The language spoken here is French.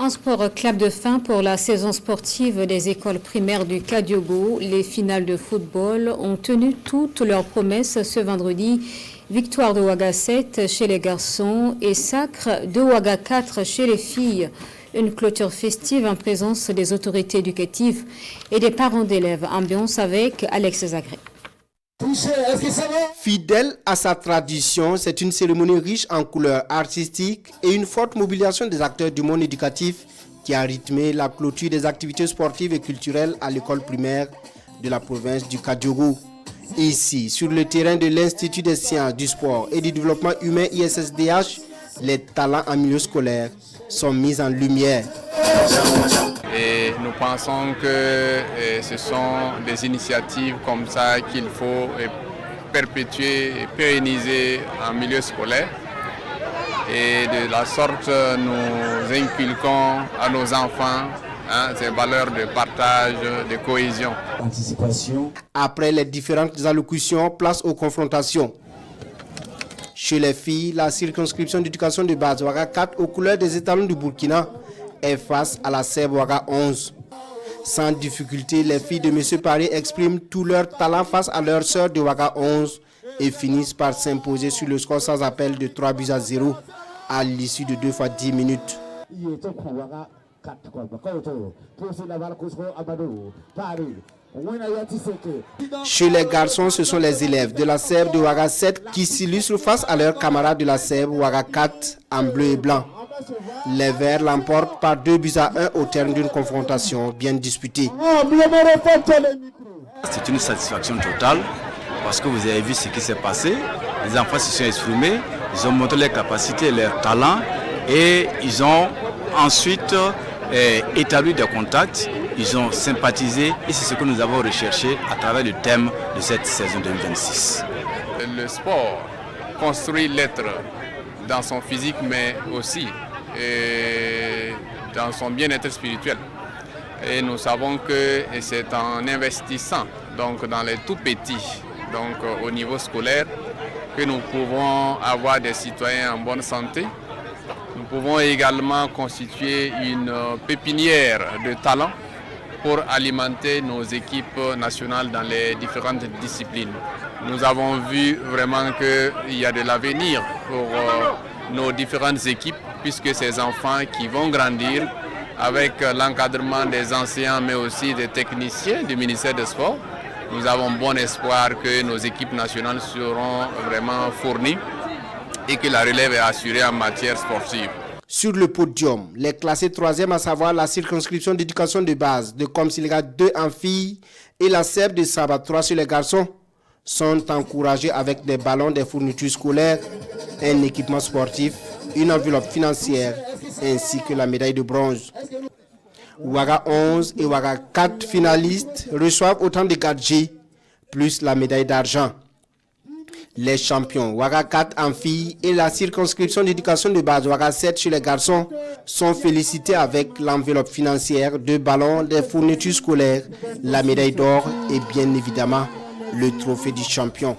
En sport, clap de fin pour la saison sportive des écoles primaires du Kadiogo. Les finales de football ont tenu toutes leurs promesses ce vendredi. Victoire de Ouaga 7 chez les garçons et sacre de Ouaga 4 chez les filles. Une clôture festive en présence des autorités éducatives et des parents d'élèves. Ambiance avec Alex Zagré. Fidèle à sa tradition, c'est une cérémonie riche en couleurs artistiques et une forte mobilisation des acteurs du monde éducatif qui a rythmé la clôture des activités sportives et culturelles à l'école primaire de la province du Kadiogo. Ici, sur le terrain de l'Institut des sciences du sport et du développement humain ISSDH, les talents en milieu scolaire sont mis en lumière. Et nous pensons que ce sont des initiatives comme ça qu'il faut perpétuer et pérenniser en milieu scolaire. Et de la sorte, nous inculquons à nos enfants ces valeurs de partage, de cohésion. Après les différentes allocutions, place aux confrontations. Chez les filles, la circonscription d'éducation de base Ouaga 4 aux couleurs des étalons du Burkina est face à la SEB Ouaga 11. Sans difficulté, les filles de M. Paris expriment tout leur talent face à leurs sœurs de Ouaga 11 et finissent par s'imposer sur le score sans appel de 3-0 à l'issue de 2 fois 10 minutes. Chez les garçons, ce sont les élèves de la SEB de Ouaga 7 qui s'illustrent face à leurs camarades de la SEB Ouaga 4 en bleu et blanc. Les Verts l'emportent par 2-1 au terme d'une confrontation bien disputée. C'est une satisfaction totale parce que vous avez vu ce qui s'est passé. Les enfants se sont exprimés, ils ont montré leurs capacités, leurs talents et ils ont ensuite établi des contacts, ils ont sympathisé et c'est ce que nous avons recherché à travers le thème de cette saison 2026. Le sport construit l'être dans son physique mais aussi dans son bien-être spirituel. Et nous savons que c'est en investissant donc, dans les tout petits, donc au niveau scolaire, que nous pouvons avoir des citoyens en bonne santé. Nous pouvons également constituer une pépinière de talents pour alimenter nos équipes nationales dans les différentes disciplines. Nous avons vu vraiment qu'il y a de l'avenir pour nos différentes équipes, puisque ces enfants qui vont grandir avec l'encadrement des enseignants, mais aussi des techniciens du ministère des Sports, nous avons bon espoir que nos équipes nationales seront vraiment fournies et que la relève est assurée en matière sportive. Sur le podium, les classés 3e, à savoir la circonscription d'éducation de base de Komsilega 2 en filles et la SEB de Saba 3 sur les garçons, sont encouragés avec des ballons, des fournitures scolaires, un équipement sportif, une enveloppe financière ainsi que la médaille de bronze. Ouaga 11 et Ouaga 4 finalistes reçoivent autant de gadgets plus la médaille d'argent. Les champions Ouaga 4 en filles et la circonscription d'éducation de base Ouaga 7 chez les garçons sont félicités avec l'enveloppe financière, 2 ballons, des fournitures scolaires, la médaille d'or et bien évidemment le trophée du champion.